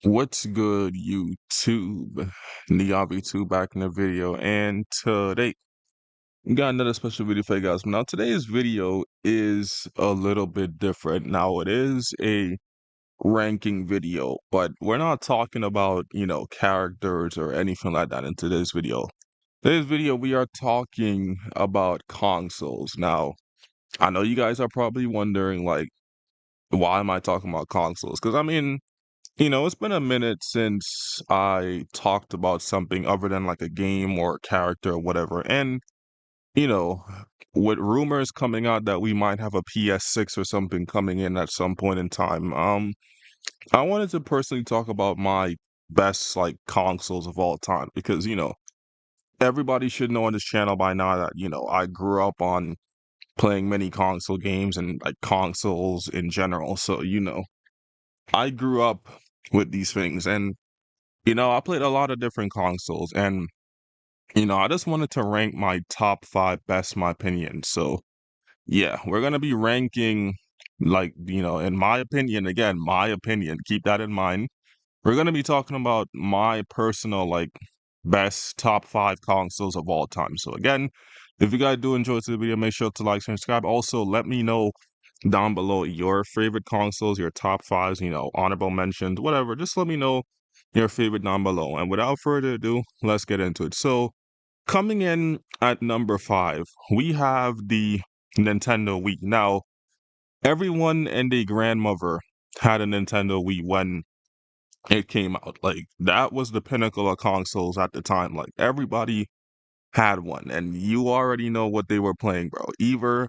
What's good, YouTube? NeoV2 back in the video, and today we got another special video for you guys. Now, today's video is a little bit different. Now, it is a ranking video, but we're not talking about, characters or anything like that in today's video. Today's video, we are talking about consoles. Now, I know you guys are probably wondering, like, why am I talking about consoles? Because, it's been a minute since I talked about something other than like a game or a character or whatever. And, you know, with rumors coming out that we might have a PS6 or something coming in at some point in time, I wanted to personally talk about my best like consoles of all time because, everybody should know on this channel by now that, I grew up on playing many console games and like consoles in general. So, I grew up with these things and I played a lot of different consoles and, I just wanted to rank my top five best, my opinion. So, yeah, we're going to be ranking, like, in my opinion, again, my opinion, keep that in mind. We're going to be talking about my personal, like, best top five consoles of all time. So, again, if you guys do enjoy this video, make sure to like, subscribe. Also, let me know down below your favorite consoles, your top fives, honorable mentions, whatever. Just let me know your favorite down below. And without further ado, let's get into it. So, coming in at number five, we have the Nintendo Wii. Now, everyone and their grandmother had a Nintendo Wii when it came out. Like, that was the pinnacle of consoles at the time. Like, everybody had one, and you already know what they were playing, bro. Either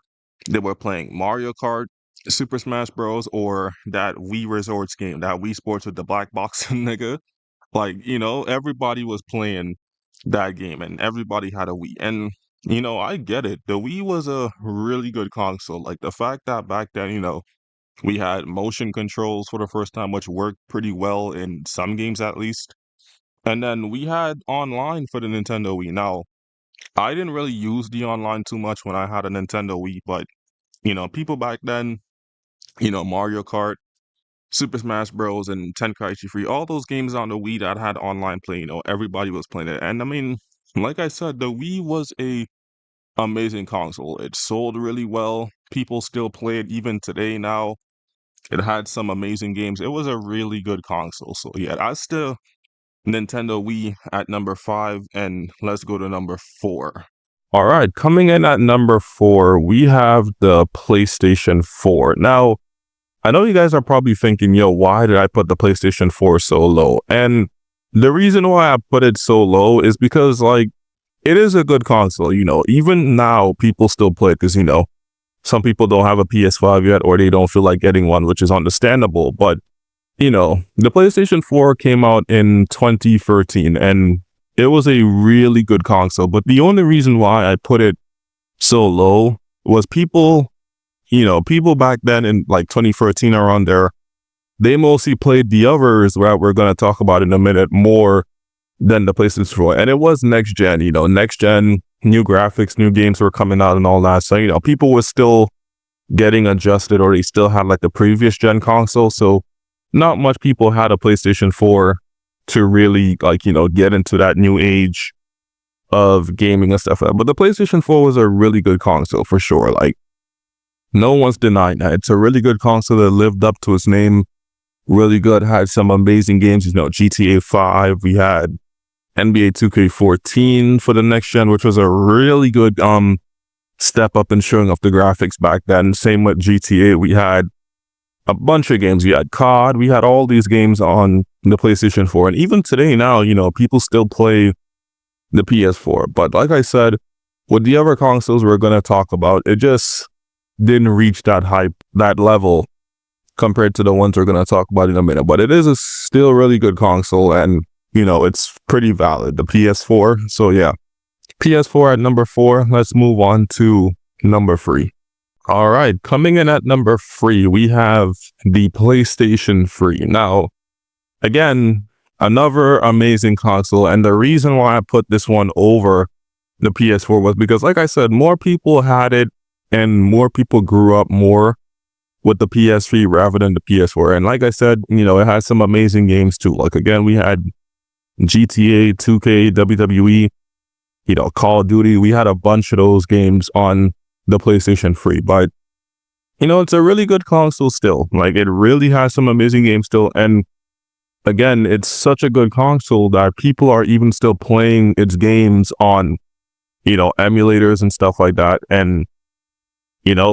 they were playing Mario Kart, Super Smash Bros, or that Wii Resorts game, that Wii Sports with the black box, nigga. Like, everybody was playing that game, and everybody had a Wii. And, I get it. The Wii was a really good console. Like, the fact that back then, we had motion controls for the first time, which worked pretty well in some games at least. And then we had online for the Nintendo Wii. Now, I didn't really use the online too much when I had a Nintendo Wii, but people back then, Mario Kart, Super Smash Bros, and Tenkaichi Free, all those games on the Wii that had online play, everybody was playing it. And like I said, the Wii was a amazing console. It sold really well. People still play it even today now. It had some amazing games. It was a really good console. So yeah, that's the Nintendo Wii at number five, and let's go to number four. All right, coming in at number four, we have the PlayStation 4. Now, I know you guys are probably thinking, yo, why did I put the PlayStation 4 so low? And the reason why I put it so low is because, like, it is a good console, even now people still play it because, some people don't have a PS5 yet or they don't feel like getting one, which is understandable. But, the PlayStation 4 came out in 2013 and it was a really good console. But the only reason why I put it so low was people back then in like 2013 around there, they mostly played the others that we're going to talk about in a minute more than the PlayStation 4. And it was next gen, next gen, new graphics, new games were coming out and all that. So, people were still getting adjusted or they still had like the previous gen console. So not much people had a PlayStation 4 to really like, get into that new age of gaming and stuff like that. But the PlayStation 4 was a really good console for sure. Like, no one's denying that. It's a really good console that lived up to its name. Really good. Had some amazing games, GTA 5. We had NBA 2K14 for the next gen, which was a really good step up in showing off the graphics back then. Same with GTA. We had a bunch of games. We had COD. We had all these games on the PlayStation 4. And even today now, people still play the PS4. But like I said, with the other consoles we're going to talk about, it just didn't reach that hype, that level compared to the ones we're going to talk about in a minute. But it is a still really good console and, it's pretty valid, the PS4. So yeah, PS4 at number four. Let's move on to number three. All right, coming in at number three, we have the PlayStation 3. Now, again, another amazing console. And the reason why I put this one over the PS4 was because, like I said, more people had it and more people grew up more with the PS3 rather than the PS4. And like I said, it has some amazing games too. Like again, we had GTA, 2K, WWE, Call of Duty. We had a bunch of those games on the PlayStation 3. But, it's a really good console still. Like it really has some amazing games still. And again, it's such a good console that people are even still playing its games on, emulators and stuff like that. And,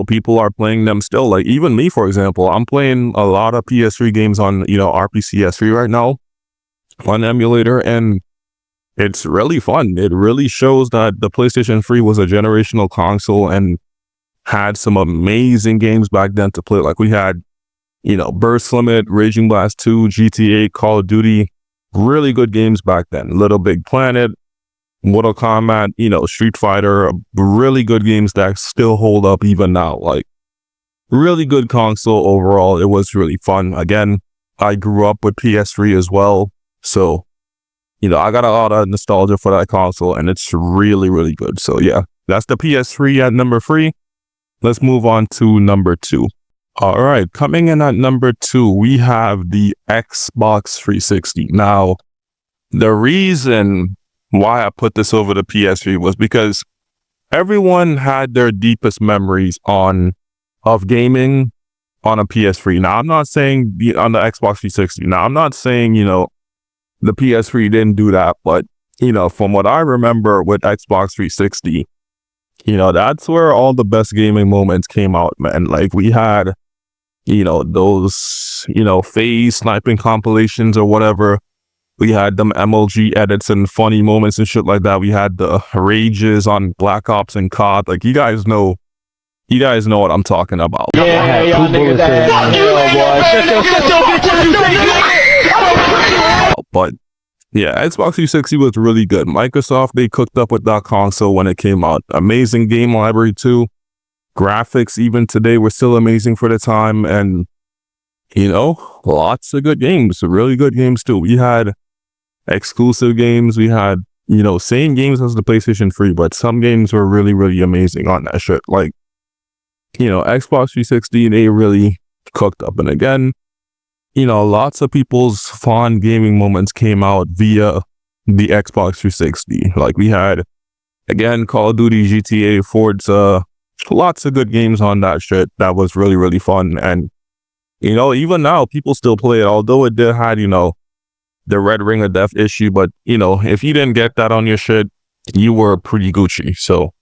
people are playing them still. Like even me, for example, I'm playing a lot of PS3 games on, RPCS3 right now on emulator. And it's really fun. It really shows that the PlayStation 3 was a generational console and had some amazing games back then to play. Like we had, Burst Limit, Raging Blast 2, GTA, Call of Duty, really good games back then. Little Big Planet, Mortal Kombat, Street Fighter, really good games that still hold up even now. Like really good console overall. It was really fun. Again, I grew up with PS3 as well. So, I got a lot of nostalgia for that console and it's really, really good. So yeah, that's the PS3 at number 3. Let's move on to number 2. All right, coming in at number 2, we have the Xbox 360. Now, the reason why I put this over the PS3 was because everyone had their deepest memories of gaming on a PS3. Now, I'm not saying on the Xbox 360. Now, I'm not saying, the PS3 didn't do that, but, from what I remember with Xbox 360, that's where all the best gaming moments came out, man. Like we had, those, phase sniping compilations or whatever. We had them MLG edits and funny moments and shit like that. We had the rages on Black Ops and COD. Like you guys know what I'm talking about. Yeah, y'all niggas that boy. But yeah, Xbox 360 was really good. Microsoft, they cooked up with that console when it came out. Amazing game library too. Graphics even today were still amazing for the time. And, lots of good games, really good games too. We had exclusive games. We had, same games as the PlayStation 3, but some games were really, really amazing on that shit. Like, Xbox 360, they really cooked up. And again, lots of people's fond gaming moments came out via the Xbox 360. Like we had, again, Call of Duty, GTA, Forza, lots of good games on that shit. That was really, really fun. And, even now people still play it, although it did had, the red ring of death issue. But, if you didn't get that on your shit, you were pretty Gucci. So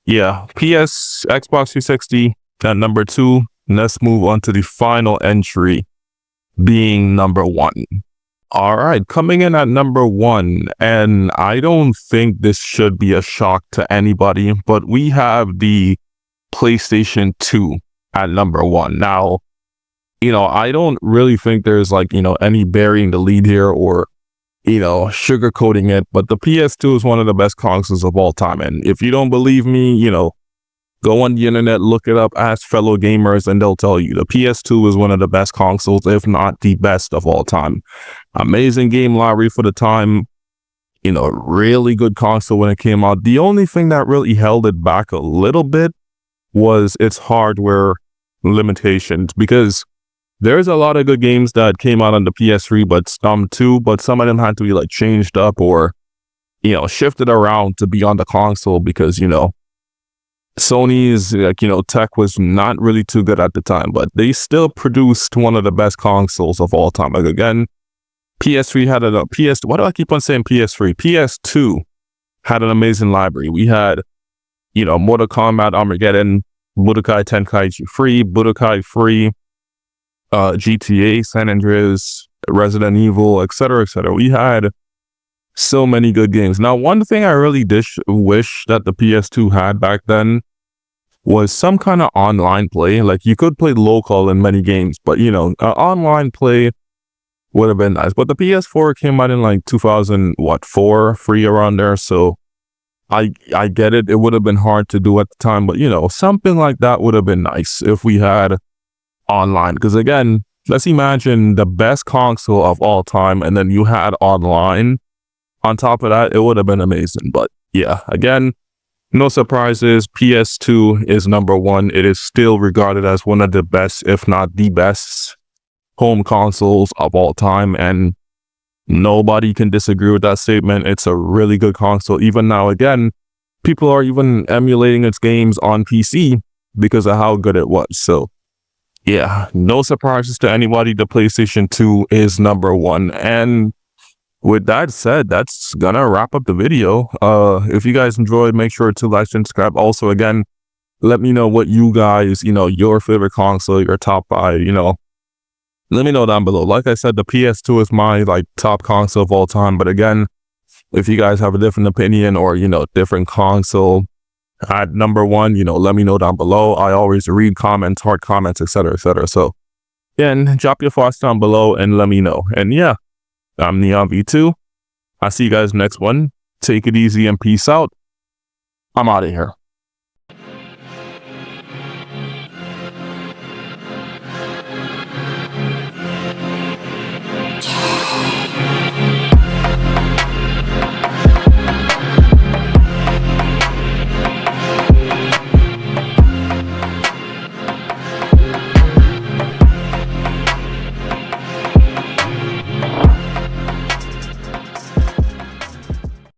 yeah, Xbox 360 at number 2. Let's move on to the final entry, being number 1. All right, coming in at number 1, and I don't think this should be a shock to anybody, but we have the PlayStation 2 at number 1. Now, I don't really think there's like, any burying the lead here or, sugarcoating it, but the PS2 is one of the best consoles of all time. And if you don't believe me, go on the internet, look it up, ask fellow gamers, and they'll tell you the PS2 is one of the best consoles, if not the best of all time. Amazing game library for the time, really good console when it came out. The only thing that really held it back a little bit was its hardware limitations, because there's a lot of good games that came out on the PS3, but some of them had to be like changed up or, shifted around to be on the console because, Sony's tech was not really too good at the time, but they still produced one of the best consoles of all time. Like again, PS3 had why do I keep on saying PS3? PS2 had an amazing library. We had, Mortal Kombat, Armageddon, Budokai Tenkaichi 3, Budokai 3, GTA, San Andreas, Resident Evil, etc., etc. We had so many good games. Now, one thing I really wish that the PS2 had back then was some kind of online play. Like you could play local in many games, but online play would have been nice. But the PS4 came out in like 2004, free around there. So I get it. It would have been hard to do at the time, but something like that would have been nice if we had online. Because again, let's imagine the best console of all time, and then you had online on top of that. It would have been amazing. But yeah, again, No surprises, PS2 is number one. It is still regarded as one of the best, if not the best, home consoles of all time, and nobody can disagree with that statement. It's a really good console. Even now, again, people are even emulating its games on PC because of how good it was. So, yeah, no surprises to anybody. The PlayStation 2 is number one. And with that said, that's gonna wrap up the video. If you guys enjoyed, make sure to like and subscribe. Also, again, let me know what you guys, your favorite console, your top five, let me know down below. Like I said, the PS2 is my top console of all time. But again, if you guys have a different opinion or, different console at number one, let me know down below. I always read comments, hard comments, etc., etc. So again, drop your thoughts down below and let me know. And yeah, I'm Neon V2. I'll see you guys next one. Take it easy and peace out. I'm out of here.